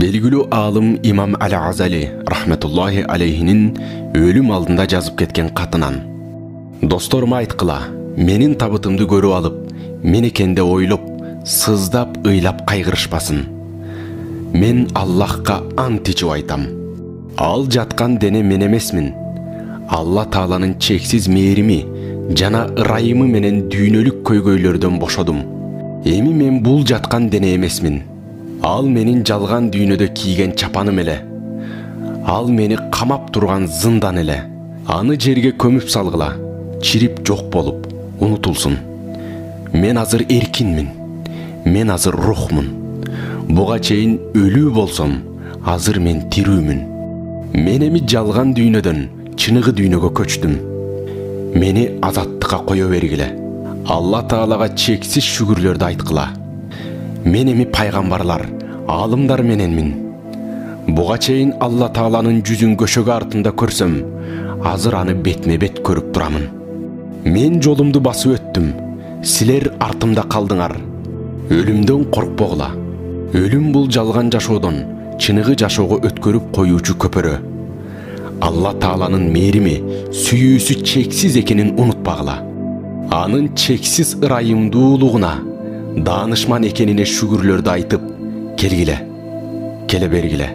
Белгілі алым Имам Аль-Азали рахметуллахи алейхинин өлүм алдында жазып кеткен катынан: досторум айткыла, менин табытымды көрүп алып, менекенде ойлоп, сыздап, ыйлап кайгырышпасын. Мен Аллахка ант ичип айтам. Ал жаткан дене мен эмесмин. Алла Тааланын чексиз мээрими жана ырайымы менен дүйнөлүк көйгөйлөрдөн бошодум. Эми мен бул жаткан дене эмесмин. Ал менин жалган дүйнөдө кийген чапаным эле. Ал мени камап турган зындан эле. Аны жерге көмүп салгыла, чирип жок болуп, унутулсун. Мен азыр эркинмин. Мен азыр рухмун. Буга чейин өлүү болсом, азыр мен тирүүмүн. Мен эми жалган дүйнөдөн чыныгы дүйнөгө көчтүм. Мени азаттыкка кое бергиле. Алла Таалага чексиз шүгүрлөрдү айткыла. Мен эми пайгамбарлар, алымдар мененмин. Буга чейин Алла Тааланын жүзүн көшөгө артында көрсөм, азыр аны бетме бет көрүп турамын. Мен жолумду басып өттүм, силер артымда калдыңар. Өлүмдөн коркпогула. Өлүм бул жалган жашоодон чыныгы жашоого өткөрүп коюучу көпөрө. Алла Тааланын мээрими, сүйүүсү чексиз экенин унутпагыла. Анын чексиз ырайымдуулугуна, даанышман экенине шүгүрлөрдү айтып, келгиле, келе бергиле.